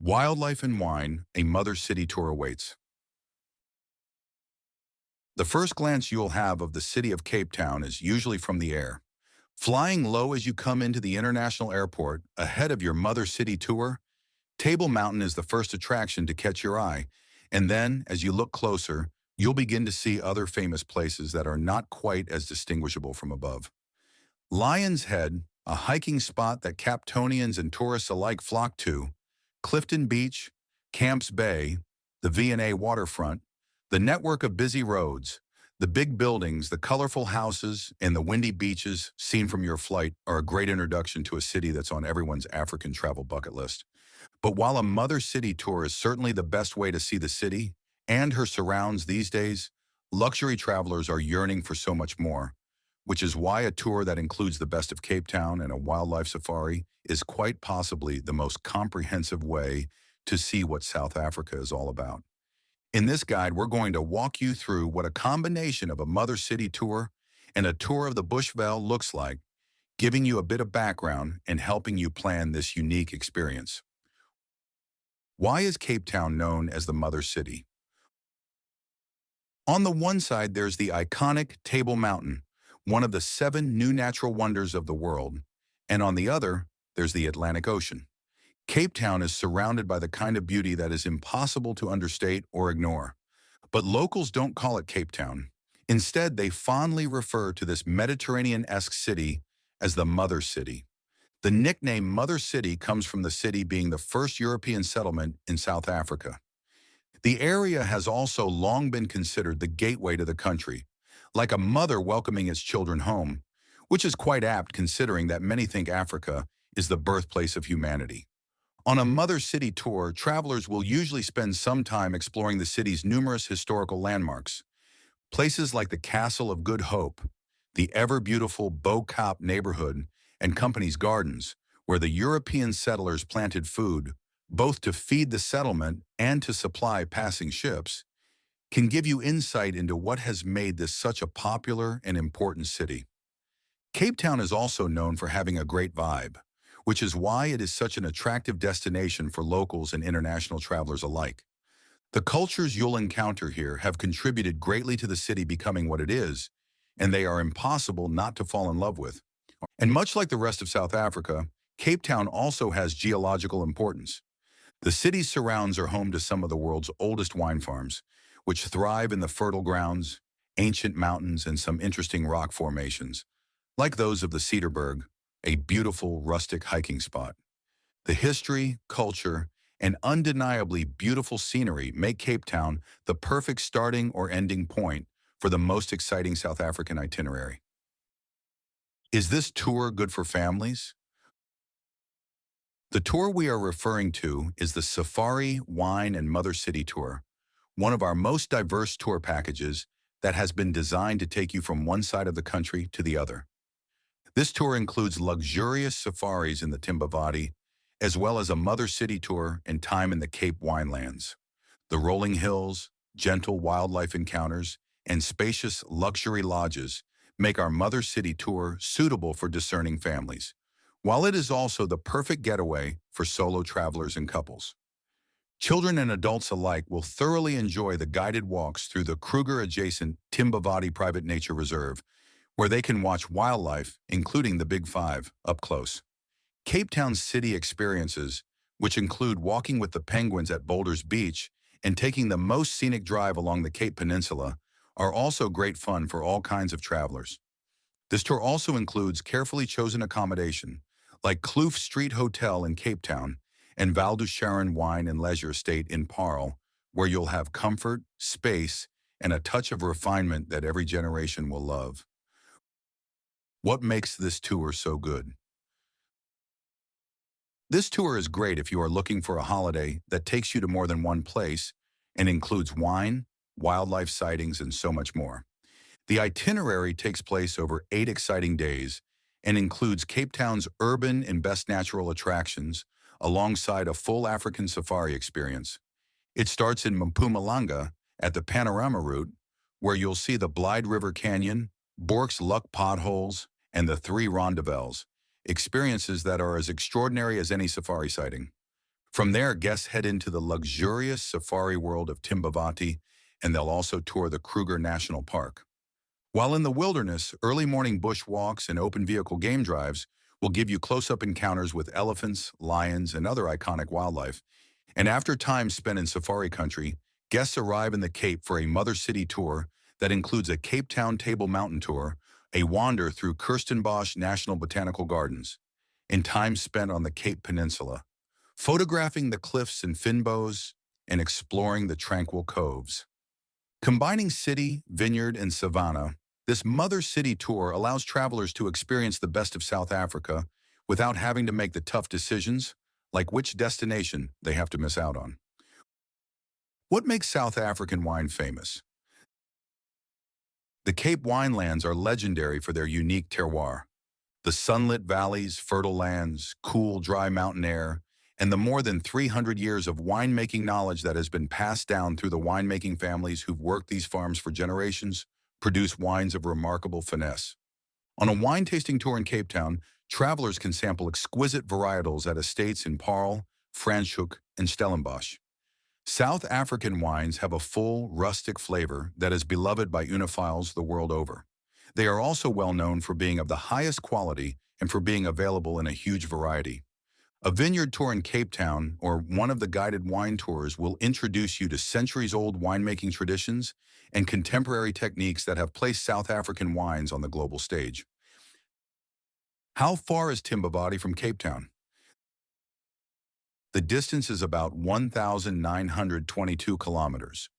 Wildlife and Wine, a Mother City Tour awaits. The first glance you'll have of the city of Cape Town is usually from the air. Flying low as you come into the international airport, ahead of your Mother City tour, Table Mountain is the first attraction to catch your eye, and then, as you look closer, you'll begin to see other famous places that are not quite as distinguishable from above. Lion's Head, a hiking spot that Capetonians and tourists alike flock to, Clifton Beach, Camps Bay, the V&A waterfront, the network of busy roads, the big buildings, the colorful houses, and the windy beaches seen from your flight are a great introduction to a city that's on everyone's African travel bucket list. But while a Mother City tour is certainly the best way to see the city and her surrounds these days, luxury travelers are yearning for so much more, which is why a tour that includes the best of Cape Town and a wildlife safari is quite possibly the most comprehensive way to see what South Africa is all about. In this guide, we're going to walk you through what a combination of a Mother City tour and a tour of the bushveld looks like, giving you a bit of background and helping you plan this unique experience. Why is Cape Town known as the Mother City? On the one side, there's the iconic Table Mountain, one of the 7 new natural wonders of the world, and on the other, there's the Atlantic Ocean. Cape Town is surrounded by the kind of beauty that is impossible to understate or ignore. But locals don't call it Cape Town. Instead, they fondly refer to this Mediterranean-esque city as the Mother City. The nickname Mother City comes from the city being the first European settlement in South Africa. The area has also long been considered the gateway to the country, like a mother welcoming its children home, which is quite apt considering that many think Africa is the birthplace of humanity. On a Mother City tour, travelers will usually spend some time exploring the city's numerous historical landmarks. Places like the Castle of Good Hope, the ever-beautiful Bo-Kaap neighborhood, and Company's Gardens, where the European settlers planted food, both to feed the settlement and to supply passing ships, can give you insight into what has made this such a popular and important city. Cape Town is also known for having a great vibe, which is why it is such an attractive destination for locals and international travelers alike. The cultures you'll encounter here have contributed greatly to the city becoming what it is, and they are impossible not to fall in love with. And much like the rest of South Africa, Cape Town also has geological importance. The city's surrounds are home to some of the world's oldest wine farms, which thrive in the fertile grounds, ancient mountains, and some interesting rock formations, like those of the Cedarburg, a beautiful rustic hiking spot. The history, culture, and undeniably beautiful scenery make Cape Town the perfect starting or ending point for the most exciting South African itinerary. Is this tour good for families? The tour we are referring to is the Safari, Wine, and Mother City Tour, one of our most diverse tour packages that has been designed to take you from one side of the country to the other. This tour includes luxurious safaris in the Timbavati, as well as a Mother City tour and time in the Cape Winelands. The rolling hills, gentle wildlife encounters, and spacious luxury lodges make our Mother City tour suitable for discerning families, while it is also the perfect getaway for solo travelers and couples. Children and adults alike will thoroughly enjoy the guided walks through the Kruger-adjacent Timbavati Private Nature Reserve, where they can watch wildlife, including the Big Five, up close. Cape Town's city experiences, which include walking with the penguins at Boulders Beach and taking the most scenic drive along the Cape Peninsula, are also great fun for all kinds of travelers. This tour also includes carefully chosen accommodation, like Kloof Street Hotel in Cape Town and Val du Charon Wine and Leisure Estate in Paarl, where you'll have comfort, space, and a touch of refinement that every generation will love. What makes this tour so good? This tour is great if you are looking for a holiday that takes you to more than one place and includes wine, wildlife sightings, and so much more. The itinerary takes place over 8 exciting days and includes Cape Town's urban and best natural attractions alongside a full African safari experience. It starts in Mpumalanga at the Panorama Route, where you'll see the Blyde River Canyon, Bork's Luck potholes, and the 3 rondavels, experiences that are as extraordinary as any safari sighting. From there, guests head into the luxurious safari world of Timbavati, and they'll also tour the Kruger National Park. While in the wilderness, early morning bushwalks and open vehicle game drives will give you close-up encounters with elephants, lions, and other iconic wildlife. And after time spent in safari country, guests arrive in the Cape for a Mother City tour that includes a Cape Town Table Mountain tour, a wander through Kirstenbosch National Botanical Gardens, and time spent on the Cape Peninsula, photographing the cliffs and finbows and exploring the tranquil coves. Combining city, vineyard, and savanna, this Mother City tour allows travelers to experience the best of South Africa without having to make the tough decisions, like which destination they have to miss out on. What makes South African wine famous? The Cape Winelands are legendary for their unique terroir. The sunlit valleys, fertile lands, cool, dry mountain air, and the more than 300 years of winemaking knowledge that has been passed down through the winemaking families who've worked these farms for generations produce wines of remarkable finesse. On a wine tasting tour in Cape Town, travelers can sample exquisite varietals at estates in Paarl, Franschhoek, and Stellenbosch. South African wines have a full, rustic flavor that is beloved by uniphiles the world over. They are also well known for being of the highest quality and for being available in a huge variety. A vineyard tour in Cape Town or one of the guided wine tours will introduce you to centuries-old winemaking traditions and contemporary techniques that have placed South African wines on the global stage. How far is Timbavati from Cape Town? The distance is about 1,922 kilometers.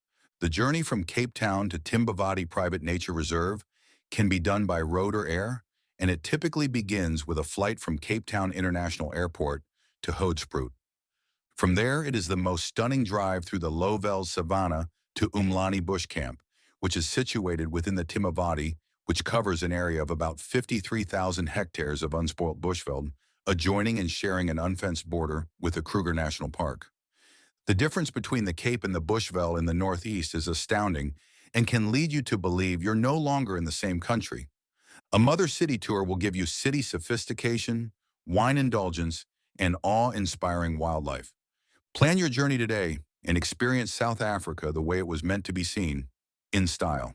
The journey from Cape Town to Timbavati Private Nature Reserve can be done by road or air, and it typically begins with a flight from Cape Town International Airport to Hoedspruit. From there, it is the most stunning drive through the low-veld savanna to Umlani Bush Camp, which is situated within the Timbavati, which covers an area of about 53,000 hectares of unspoilt bushveld, adjoining and sharing an unfenced border with the Kruger National Park. The difference between the Cape and the bushveld in the northeast is astounding and can lead you to believe you're no longer in the same country. A Mother City tour will give you city sophistication, wine indulgence, and awe-inspiring wildlife. Plan your journey today and experience South Africa the way it was meant to be seen, in style.